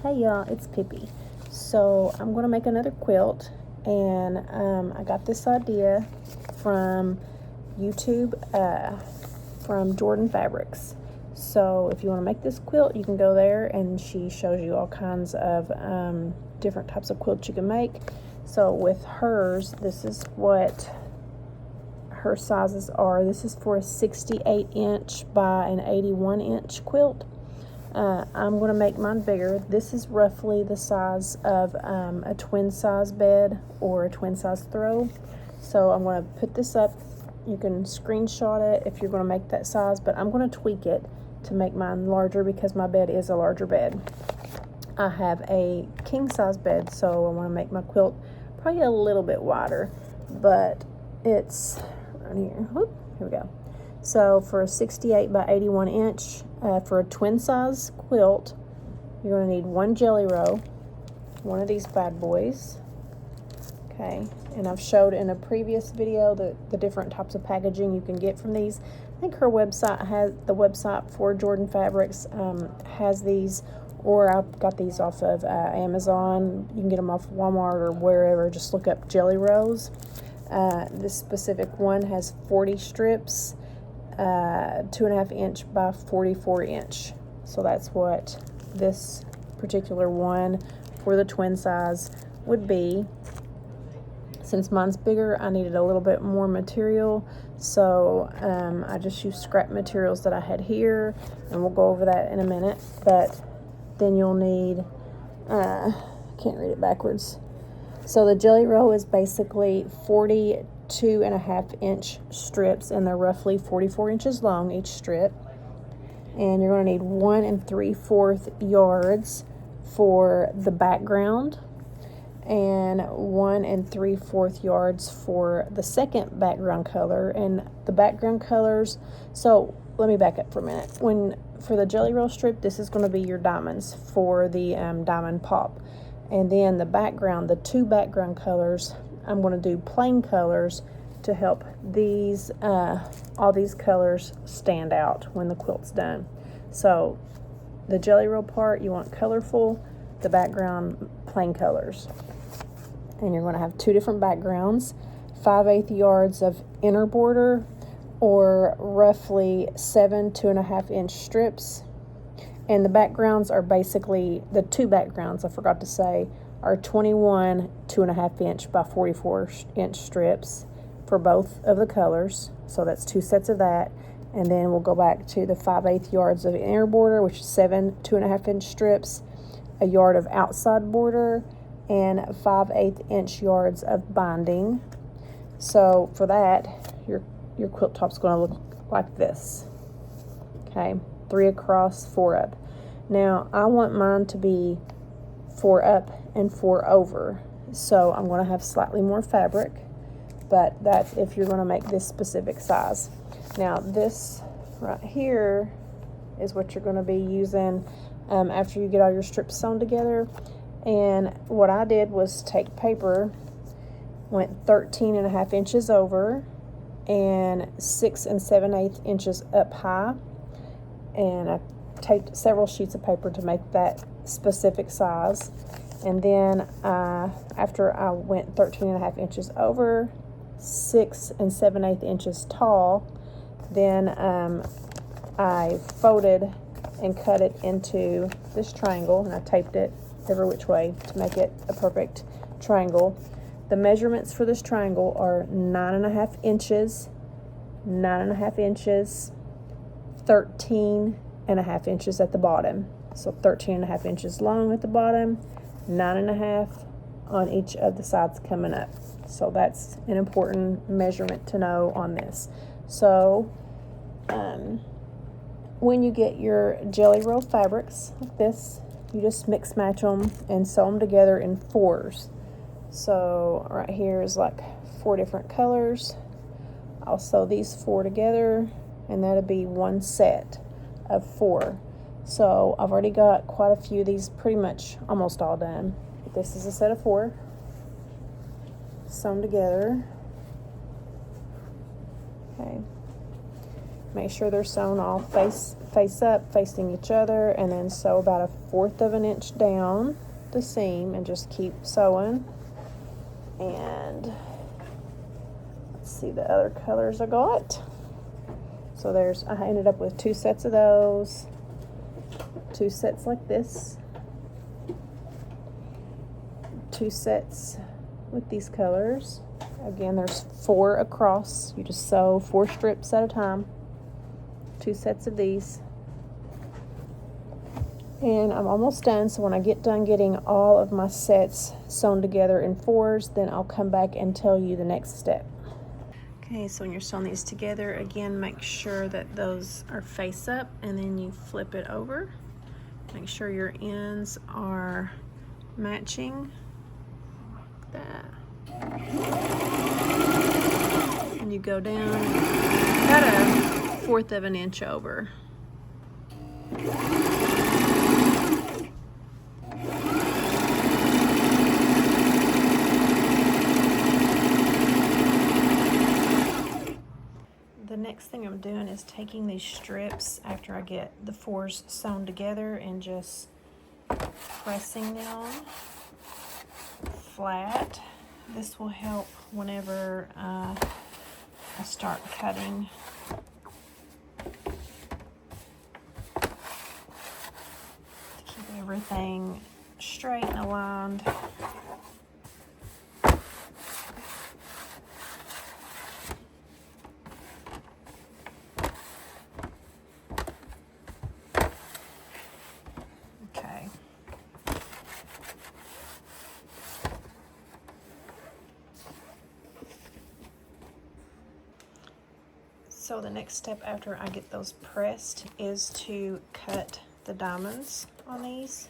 Hey y'all, it's Pippi. So I'm going to make another quilt, and I got this idea from YouTube, from Jordan Fabrics. So if you want to make this quilt, you can go there, and she shows you all kinds of different types of quilts you can make. So with hers, this is what her sizes are. This is for a 68 inch by an 81 inch quilt. I'm going to make mine bigger. This is roughly the size of a twin size bed or a twin size throw. So I'm going to put this up. You can screenshot it if you're going to make that size, but I'm going to tweak it to make mine larger because my bed is a larger bed. I have a king size bed, so I want to make my quilt probably a little bit wider, but it's right here. Whoop, here we go. So for a 68 by 81 inch, for a twin size quilt, you're going to need one jelly roll, one of these bad boys. Okay, and I've showed in a previous video the different types of packaging you can get from these. I think her website has, the website for Jordan Fabrics has these, or I got these off of Amazon. You can get them off Walmart or wherever. Just look up jelly rolls. This specific one has 40 strips. 2.5 inch by 44 inch. So that's what this particular one for the twin size would be. Since mine's bigger, I needed a little bit more material, so I just used scrap materials that I had here, and we'll go over that in a minute. But then you'll need, can't read it backwards. So the jelly roll is basically 42.5 inch strips, and they're roughly 44 inches long each strip. And you're going to need 1 3/4 yards for the background, and 1 3/4 yards for the second background color. And the background colors, so let me back up for a minute. For the jelly roll strip, this is going to be your diamonds for the diamond pop. And then the background, the two background colors, I'm going to do plain colors to help these, all these colors stand out when the quilt's done. So the jelly roll part, you want colorful, the background, plain colors. And you're going to have two different backgrounds, 5/8 yards of inner border, or roughly 7 2.5 inch strips. And the backgrounds are basically, the two backgrounds, I forgot to say, are 21 2.5 inch by 44 inch strips for both of the colors. So that's two sets of that. And then we'll go back to the 5/8 yards of inner border, which is 7 2.5 inch strips, a yard of outside border, and 5/8 inch yards of binding. So for that, your quilt top's going to look like this. Okay, 3 across, 4 up. Now I want mine to be 4 up and 4 over, so I'm going to have slightly more fabric, but that's if you're going to make this specific size. Now this right here is what you're going to be using after you get all your strips sewn together. And what I did was take paper, went 13.5 inches over and 6 7/8 inches up high, and I taped several sheets of paper to make that specific size. And then after I went 13.5 inches over, 6 7/8 inches tall, then I folded and cut it into this triangle, and I taped it every which way to make it a perfect triangle. The measurements for this triangle are 9.5 inches, 9.5 inches, 13.5 inches at the bottom. So 13.5 inches long at the bottom, 9.5 on each of the sides coming up. So that's an important measurement to know on this. So when you get your jelly roll fabrics like this, you just mix match them and sew them together in 4s. So right here is like 4 different colors. I'll sew these 4 together, and that'll be one set of 4. So I've already got quite a few of these, pretty much almost all done. This is a set of 4 sewn together. Okay, Make sure they're sewn all face up, facing each other, and then sew about 1/4 of an inch down the seam and just keep sewing. And let's see the other colors I got. So I ended up with 2 sets of those, 2 sets like this, 2 sets with these colors. Again, there's 4 across. You just sew 4 strips at a time. 2 sets of these. And I'm almost done, so when I get done getting all of my sets sewn together in 4s, then I'll come back and tell you the next step. Okay, so when you're sewing these together, again, make sure that those are face up, and then you flip it over. Make sure your ends are matching, like that. And you go down about 1/4 of an inch over. The next thing I'm doing is taking these strips after I get the 4s sewn together and just pressing them flat. This will help whenever I start cutting. To keep everything straight and aligned. Okay. So the next step after I get those pressed is to cut the diamonds on these.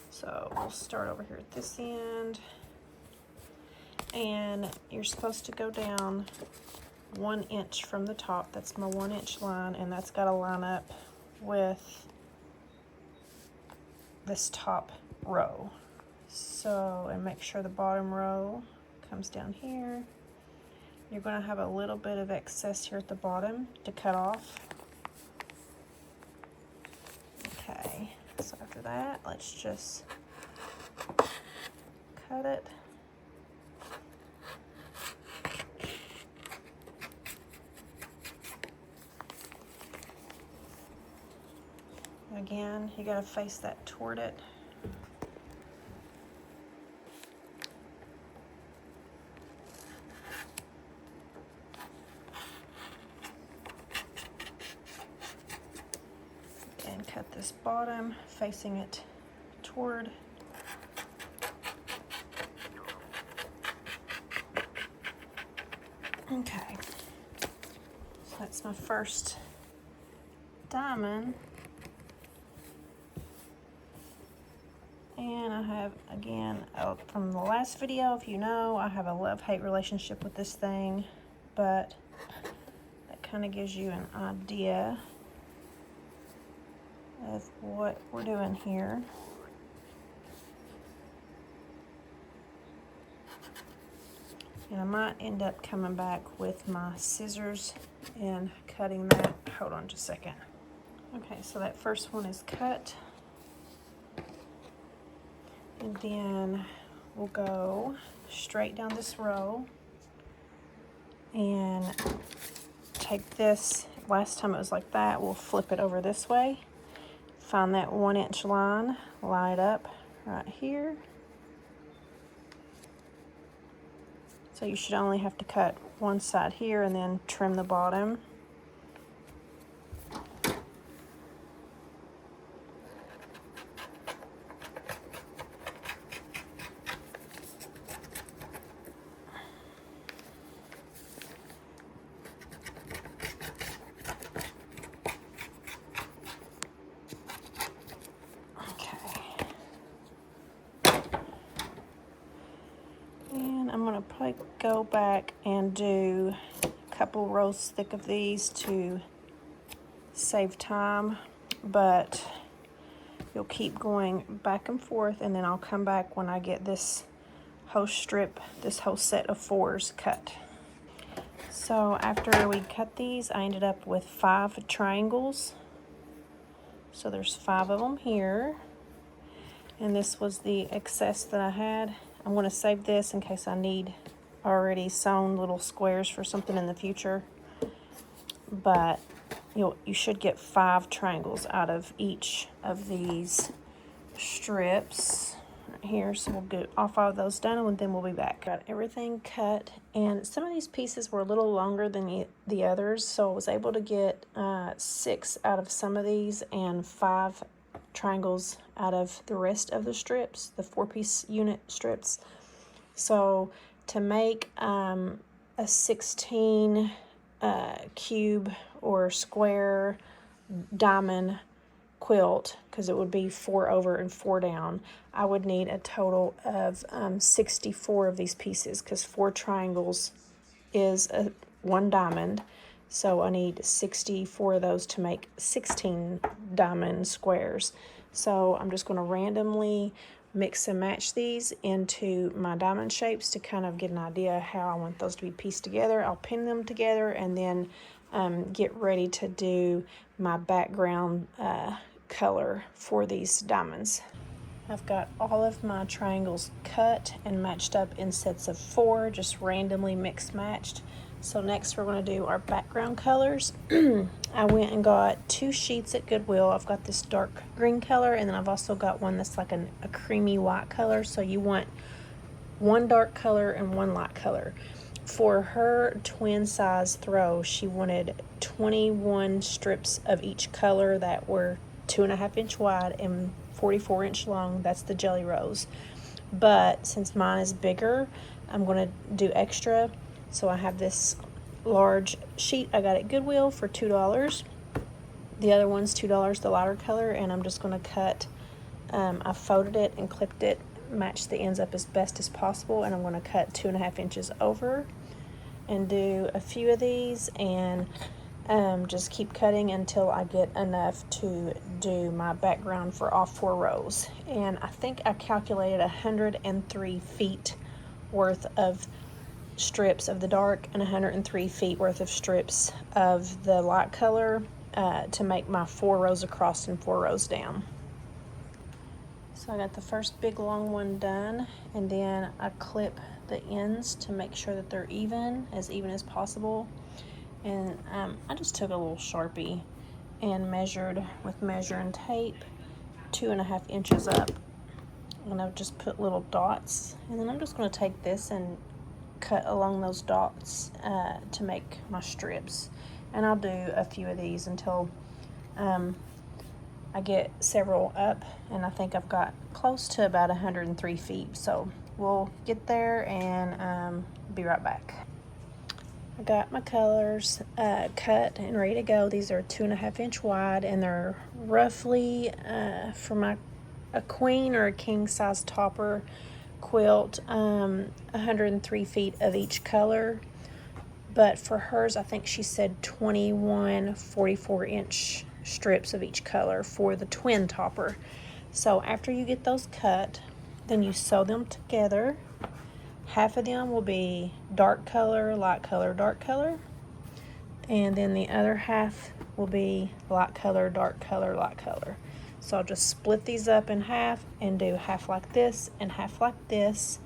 So we'll start over here at this end, and you're supposed to go down 1 inch from the top. That's my 1 inch line, and that's got to line up with this top row. So, and make sure the bottom row comes down here. You're going to have a little bit of excess here at the bottom to cut off. Okay, so after that, let's just cut it. Again, you got to face that toward it. And cut this bottom, facing it toward. Okay, so that's my first diamond. And I have, again, from the last video, if you know, I have a love-hate relationship with this thing, but that kind of gives you an idea of what we're doing here. And I might end up coming back with my scissors and cutting that. Hold on just a second. Okay, so that first one is cut. And then we'll go straight down this row and take this. Last time it was like that. We'll flip it over this way. Find that 1 inch line, line it up right here. So you should only have to cut one side here and then trim the bottom. I'm going to probably go back and do a couple rows thick of these to save time, but you'll keep going back and forth, and then I'll come back when I get this whole strip, this whole set of 4s cut. So after we cut these, I ended up with 5 triangles. So there's 5 of them here. And this was the excess that I had. I'm going to save this in case I need already sewn little squares for something in the future. But you should get 5 triangles out of each of these strips right here. So we'll get all 5 of those done and then we'll be back. Got everything cut, and some of these pieces were a little longer than the others, so I was able to get 6 out of some of these and 5 triangles out of the rest of the strips, the 4-piece unit strips. So to make a 16 cube or square diamond quilt, because it would be 4 over and 4 down, I would need a total of 64 of these pieces, because 4 triangles is 1 diamond. So I need 64 of those to make 16 diamond squares. So I'm just going to randomly mix and match these into my diamond shapes to kind of get an idea how I want those to be pieced together. I'll pin them together and then get ready to do my background color for these diamonds. I've got all of my triangles cut and matched up in sets of 4, just randomly mixed matched. So next we're going to do our background colors. I went and got 2 sheets at Goodwill. I've got this dark green color, and then I've also got one that's like a creamy white color. So you want 1 dark color and 1 light color. For her twin size throw, she wanted 21 strips of each color that were 2.5 inch wide and 44 inch long. That's the jelly rose. But since mine is bigger, I'm going to do extra. So I have this large sheet I got at Goodwill for $2. The other one's $2, the lighter color, and I'm just going to cut. I folded it and clipped it, matched the ends up as best as possible, and I'm going to cut 2.5 inches over and do a few of these, and just keep cutting until I get enough to do my background for all 4 rows. And I think I calculated 103 feet worth of strips of the dark and 103 feet worth of strips of the light color to make my 4 rows across and 4 rows down. So I got the first big long one done, and then I clip the ends to make sure that they're even as possible. And I just took a little Sharpie and measured with measuring tape 2.5 inches up, and I've just put little dots, and then I'm just going to take this and cut along those dots to make my strips. And I'll do a few of these until I get several up, and I think I've got close to about 103 feet. So we'll get there and be right back. I got my colors cut and ready to go. These are 2.5 inch wide, and they're roughly for a queen or a king size topper quilt, 103 feet of each color. But for hers, I think she said 21 44 inch strips of each color for the twin topper. So after you get those cut, then you sew them together. Half of them will be dark color, light color, dark color, and then the other half will be light color, dark color, light color. So I'll just split these up in half and do half like this and half like this.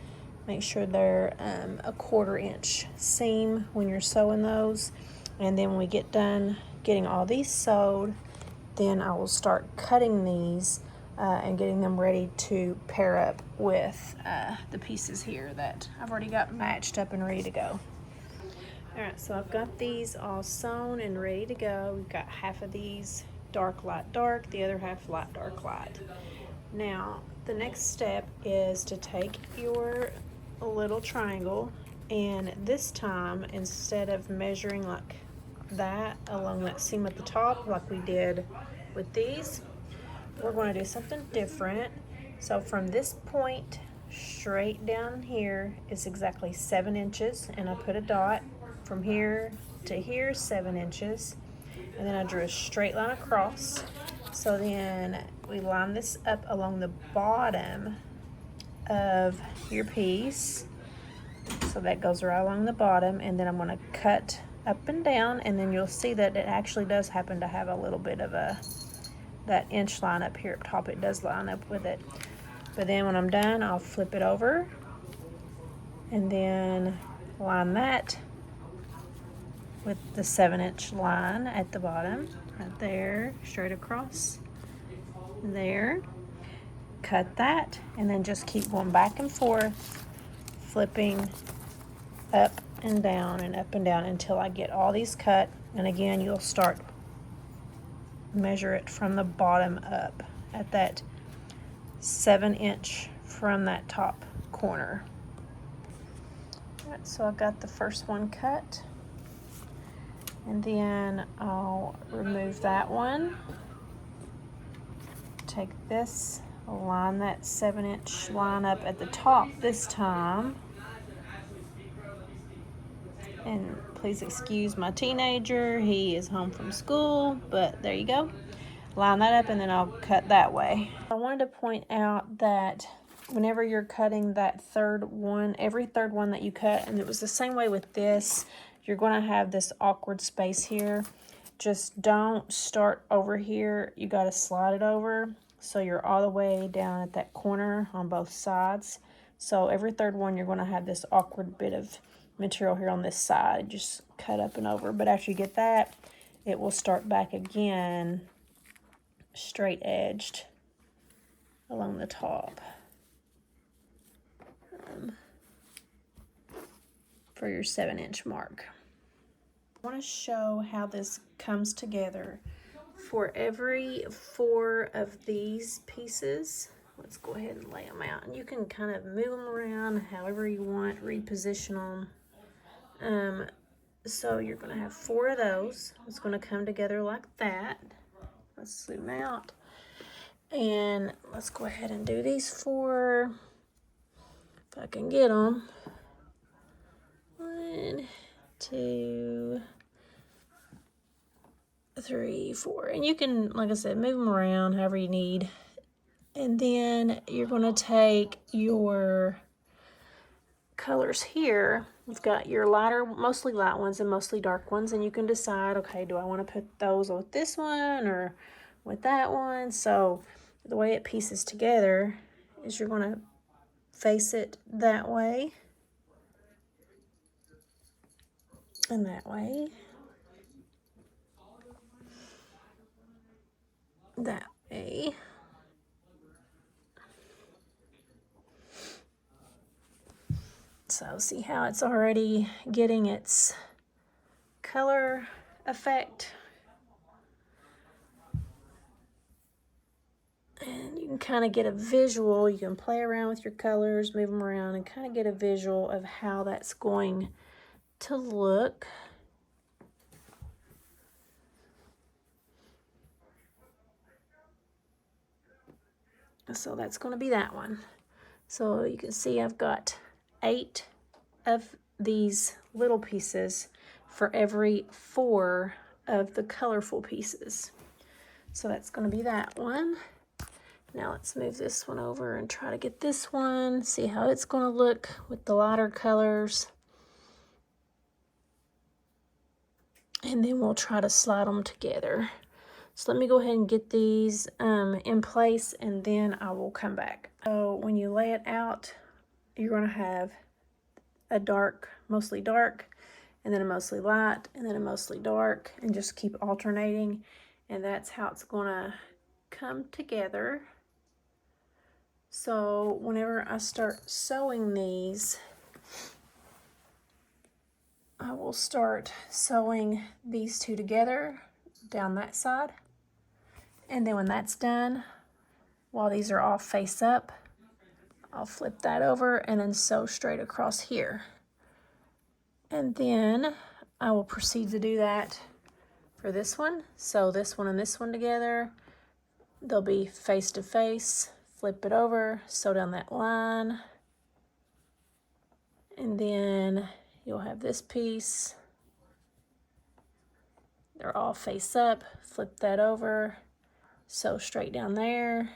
Make sure they're a 1/4 inch seam when you're sewing those. And then when we get done getting all these sewed, then I will start cutting these and getting them ready to pair up with the pieces here that I've already got matched up and ready to go. Alright, so I've got these all sewn and ready to go. We've got half of these dark, light, dark, the other half light, dark, light. Now, the next step is to take your little triangle, and this time, instead of measuring like that along that seam at the top like we did with these, we're going to do something different. So from this point straight down here is exactly 7 inches, and I put a dot. From here to here, 7 inches, and then I drew a straight line across. So then we line this up along the bottom of your piece. So that goes right along the bottom, and then I'm going to cut up and down, and then you'll see that it actually does happen to have a little bit of that inch line up here up top. It does line up with it. But then when I'm done, I'll flip it over and then line that with the 7-inch line at the bottom, right there, straight across there. Cut that, and then just keep going back and forth, flipping up and down and up and down until I get all these cut. And again, you'll start measure it from the bottom up at that 7-inch from that top corner. All right, so I've got the first one cut, and then I'll remove that one. Take this, line that 7-inch line up at the top this time. And please excuse my teenager, he is home from school, but there you go. Line that up, and then I'll cut that way. I wanted to point out that whenever you're cutting that third one, every third one that you cut, and it was the same way with this, you're going to have this awkward space here. Just don't start over here. You got to slide it over so you're all the way down at that corner on both sides. So every third one, you're going to have this awkward bit of material here on this side. Just cut up and over. But after you get that, it will start back again straight edged along the top for your 7-inch mark. I want to show how this comes together. For every 4 of these pieces, let's go ahead and lay them out, and you can kind of move them around however you want, reposition them. So you're going to have 4 of those. It's going to come together like that. Let's zoom out, and let's go ahead and do these 4 if I can get them. 1, 2, 3, 4, and you can, like I said, move them around however you need. And then you're going to take your colors here. You've got your lighter, mostly light ones and mostly dark ones, and you can decide, okay, do I want to put those with this one or with that one? So the way it pieces together is you're going to face it that way and that way, that way. So see how it's already getting its color effect. And you can kind of get a visual. You can play around with your colors, move them around, and kind of get a visual of how that's going to look. So that's going to be that one. So you can see I've got 8 of these little pieces for every 4 of the colorful pieces. So that's going to be that one. Now let's move this one over and try to get this one. See how it's going to look with the lighter colors. And then we'll try to slide them together. So let me go ahead and get these in place, and then I will come back. So when you lay it out, you're going to have a dark, mostly dark, and then a mostly light, and then a mostly dark, and just keep alternating. And that's how it's going to come together. So whenever I start sewing these, I will start sewing these 2 together down that side. And then when that's done, while these are all face up, I'll flip that over and then sew straight across here. And then I will proceed to do that for this one. Sew this one and this one together. They'll be face to face. Flip it over, sew down that line. And then you'll have this piece. They're all face up. Flip that over, sew straight down there.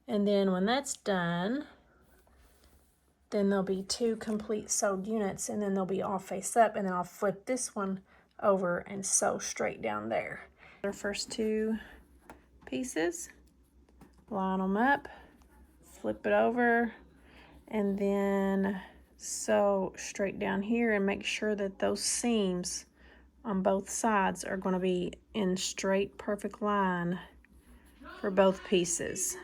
And then when that's done, then there'll be 2 complete sewed units, and then they'll be all face up, and then I'll flip this one over and sew straight down there. Our first 2 pieces, line them up, flip it over, and then sew straight down here, and make sure that those seams on both sides are going to be in straight perfect line for both pieces.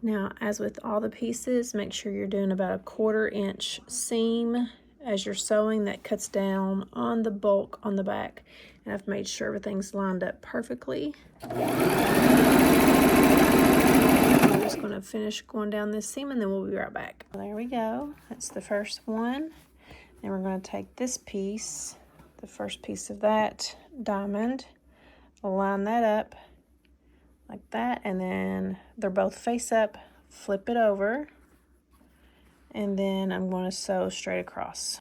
Now, as with all the pieces, make sure you're doing about a 1/4 inch seam as you're sewing. That cuts down on the bulk on the back, and I've made sure everything's lined up perfectly. I'm just going to finish going down this seam, and then we'll be right back. There we go. That's the first one. Then we're going to take this piece, the first piece of that diamond, line that up like that, and then they're both face up, flip it over, and then I'm going to sew straight across.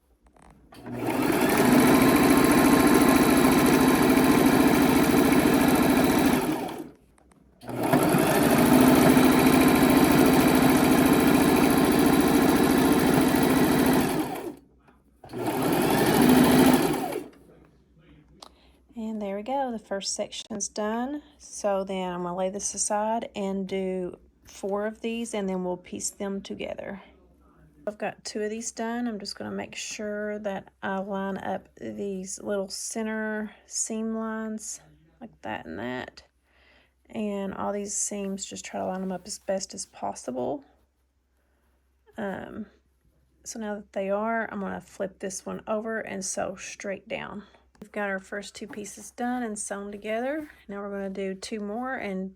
And there we go, the first section's done. So then I'm going to lay this aside and do 4 of these, and then we'll piece them together. I've got 2 of these done. I'm just going to make sure that I line up these little center seam lines like that and that. And all these seams, just try to line them up as best as possible. So now that they are, I'm going to flip this one over and sew straight down. We've got our first 2 pieces done and sewn together. Now we're going to do 2 more and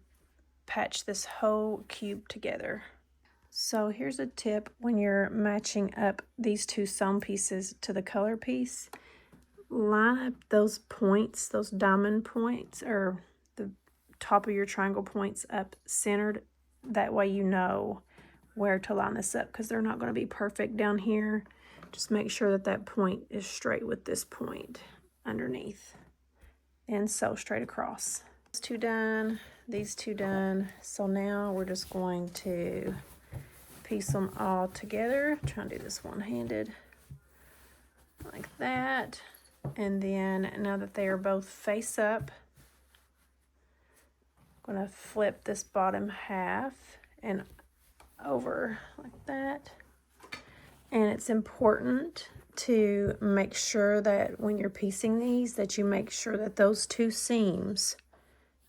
patch this whole cube together. So here's a tip when you're matching up these 2 sewn pieces to the color piece. Line up those points, those diamond points, or the top of your triangle points up centered. That way you know where to line this up, because they're not going to be perfect down here. Just make sure that that point is straight with this point underneath, and sew straight across. These 2 done, these 2 done. So now we're just going to piece them all together. Try and do this one-handed like that. And then now that they are both face up, I'm going to flip this bottom half and over like that. And it's important to make sure that when you're piecing these, that you make sure that those 2 seams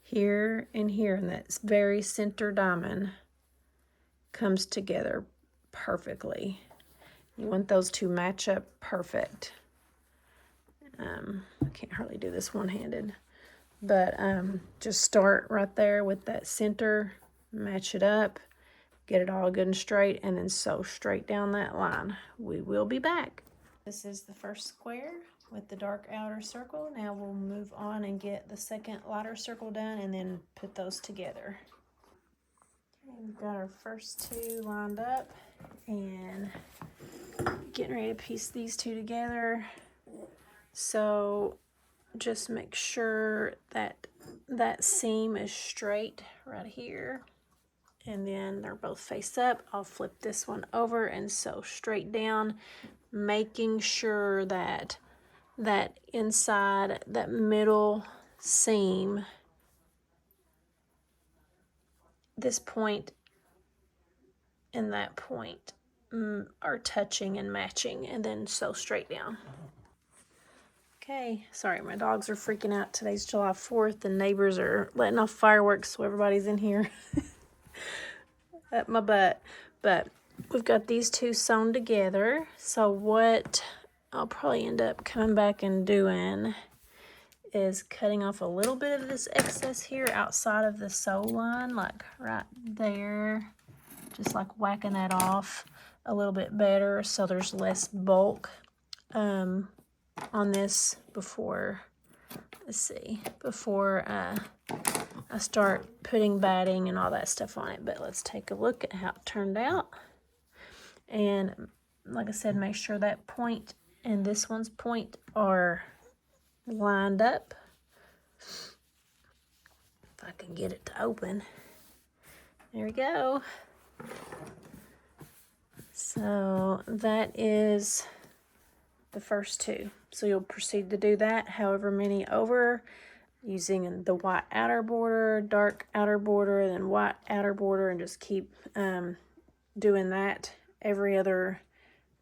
here and here in that very center diamond comes together perfectly. You want those to match up perfect. I can't hardly do this one-handed, but just start right there with that center, match it up, get it all good and straight, and then sew straight down that line. We will be back. This is the first square with the dark outer circle. Now we'll move on and get the second lighter circle done, and then put those together. Okay, we've got our first 2 lined up, and getting ready to piece these 2 together. So just make sure that that seam is straight right here, and then they're both face up. I'll flip this one over and sew straight down, making sure that that inside, that middle seam, this point and that point are touching and matching, and then sew straight down. Okay, sorry, my dogs are freaking out. Today's July 4th. The neighbors are letting off fireworks, so everybody's in here up my butt. But we've got these 2 sewn together. So what I'll probably end up coming back and doing is cutting off a little bit of this excess here outside of the sew line, like right there. Just like whacking that off a little bit better so there's less bulk on this before, before I start putting batting and all that stuff on it. But let's take a look at how it turned out. And like I said, make sure that point and this one's point are lined up. If I can get it to open. There we go. So that is the first two. So you'll proceed to do that however many over, using the white outer border, dark outer border, then white outer border, and just keep doing that every other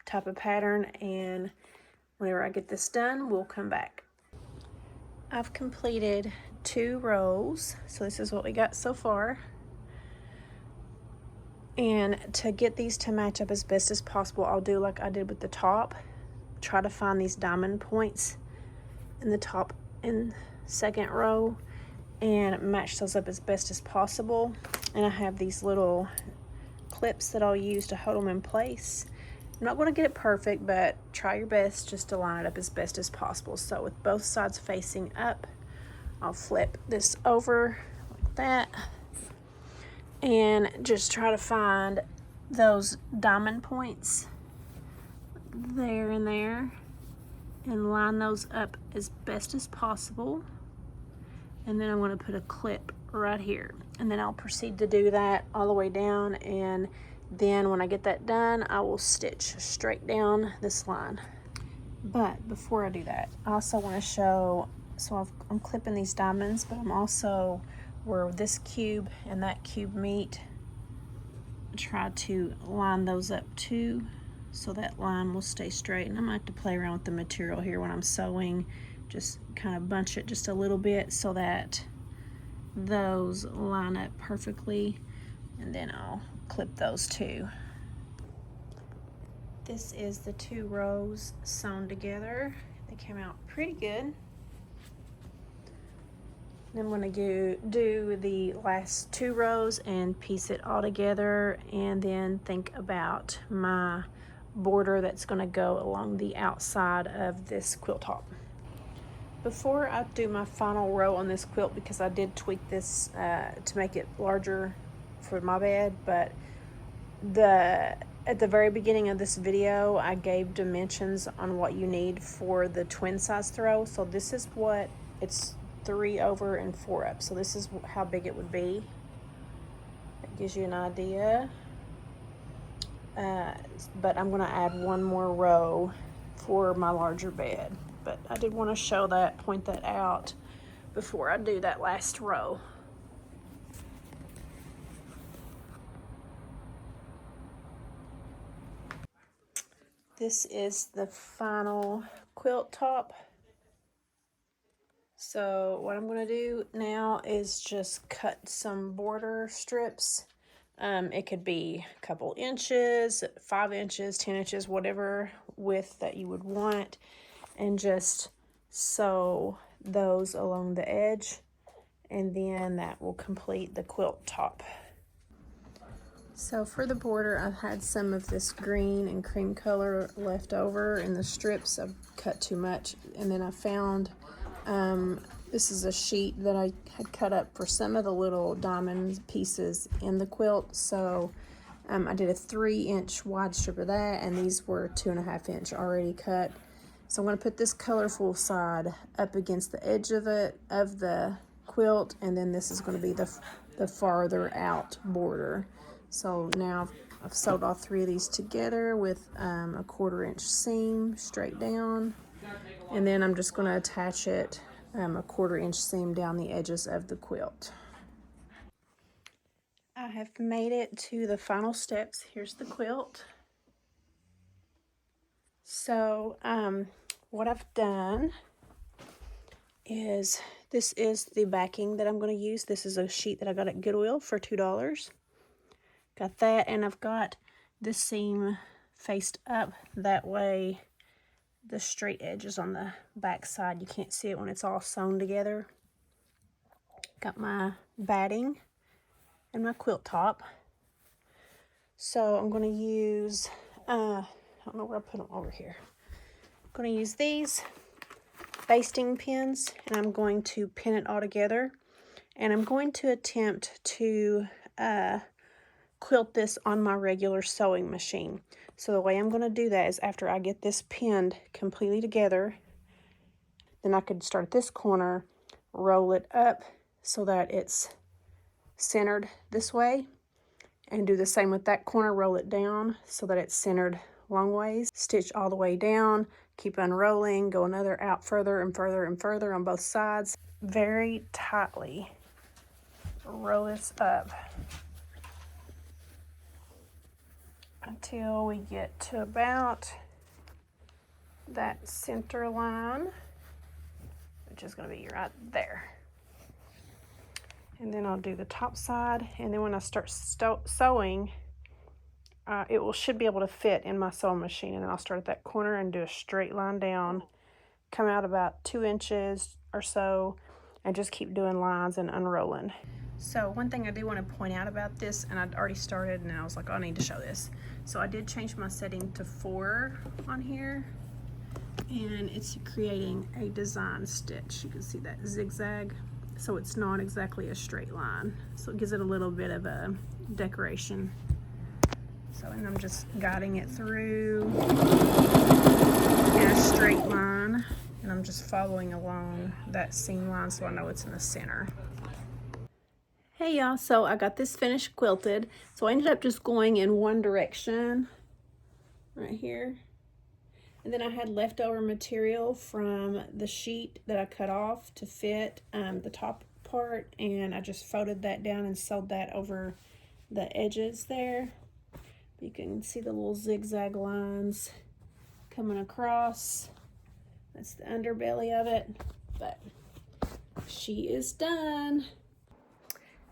type of pattern. And whenever I get this done, we'll come back. I've completed 2 rows, so this is what we got so far. And to get these to match up as best as possible, I'll do like I did with the top. Try to find these diamond points in the top and second row and match those up as best as possible. And I have these little clips that I'll use to hold them in place. I'm not going to get it perfect, but try your best just to line it up as best as possible. So with both sides facing up, I'll flip this over like that and just try to find those diamond points there and there and line those up as best as possible. And then I'm going to put a clip right here, and then I'll proceed to do that all the way down, and then when I get that done, I will stitch straight down this line. But before I do that, I also want to show, so I'm clipping these diamonds, but I'm also, where this cube and that cube meet, try to line those up too, so that line will stay straight. And I'm gonna have to play around with the material here when I'm sewing, just kind of bunch it just a little bit so that those line up perfectly, and then I'll clip those too. This is the 2 rows sewn together. They came out pretty good. Then I'm going to do the last 2 rows and piece it all together, and then think about my border that's going to go along the outside of this quilt top. Before I do my final row on this quilt, because I did tweak this to make it larger for my bed, but at the very beginning of this video, I gave dimensions on what you need for the twin size throw. So this is what it's 3 over and 4 up. So this is how big it would be. That gives you an idea. But I'm going to add 1 more row for my larger bed. But I did want to show that, point that out before I do that last row. This is the final quilt top. So what I'm going to do now is just cut some border strips. It could be a couple inches, 5 inches, 10 inches, whatever width that you would want, and just sew those along the edge, and then that will complete the quilt top. So for the border, I've had some of this green and cream color left over in the strips. I've cut too much, and then I found this is a sheet that I had cut up for some of the little diamond pieces in the quilt. So I did a 3-inch wide strip of that, and these were 2.5 inch already cut. So I'm going to put this colorful side up against the edge of the quilt, and then this is going to be the farther out border. So now I've sewed all 3 of these together with a 1/4 inch seam straight down, and then I'm just going to attach it a 1/4 inch seam down the edges of the quilt. I have made it to the final steps. Here's the quilt. So what I've done is, this is the backing that I'm going to use. This is a sheet that I got at Goodwill for $2. Got that, and I've got this seam faced up, that way the straight edge is on the back side. You can't see it when it's all sewn together. Got my batting and my quilt top. So I'm going to use, I don't know where I put them, over here. I'm going to use these basting pins, and I'm going to pin it all together. And I'm going to attempt to quilt this on my regular sewing machine. So the way I'm going to do that is, after I get this pinned completely together, then I could start at this corner, roll it up so that it's centered this way, And do the same with that corner, roll it down so that it's centered long ways. Stitch all the way down, keep unrolling, go another out further and further and further on both sides. Very tightly roll this up until we get to about that center line, which is going to be right there. And then I'll do the top side, and then when I start sewing, should be able to fit in my sewing machine. And then I'll start at that corner and do a straight line down, come out about 2 inches or so, and just keep doing lines and unrolling. So one thing I do want to point out about this, and I'd already started and I was like, oh, I need to show this. So I did change my setting to 4 on here, and it's creating a design stitch. You can see that zigzag. So it's not exactly a straight line. So it gives it a little bit of a decoration. So, and I'm just guiding it through in a straight line. And I'm just following along that seam line so I know it's in the center. Hey y'all, so I got this finished quilted. So I ended up just going in one direction, right here. And then I had leftover material from the sheet that I cut off to fit the top part, and I just folded that down and sewed that over the edges there. You can see the little zigzag lines coming across. That's the underbelly of it, but she is done.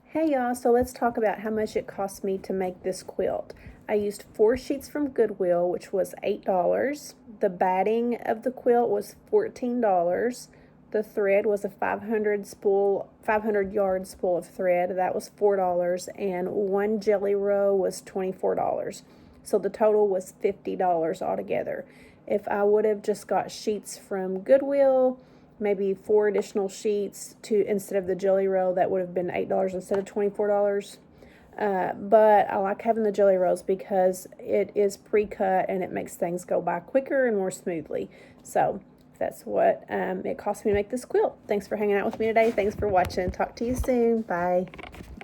Hey y'all, so let's talk about how much it cost me to make this quilt. I used 4 sheets from Goodwill, which was $8. The batting of the quilt was $14. The thread was a 500-yard spool of thread. That was $4, and 1 jelly row was $24. So the total was $50 altogether. If I would have just got sheets from Goodwill, maybe 4 additional sheets instead of the jelly roll, that would have been $8 instead of $24. But I like having the jelly rolls because it is pre-cut and it makes things go by quicker and more smoothly. So that's what it cost me to make this quilt. Thanks for hanging out with me today. Thanks for watching. Talk to you soon. Bye.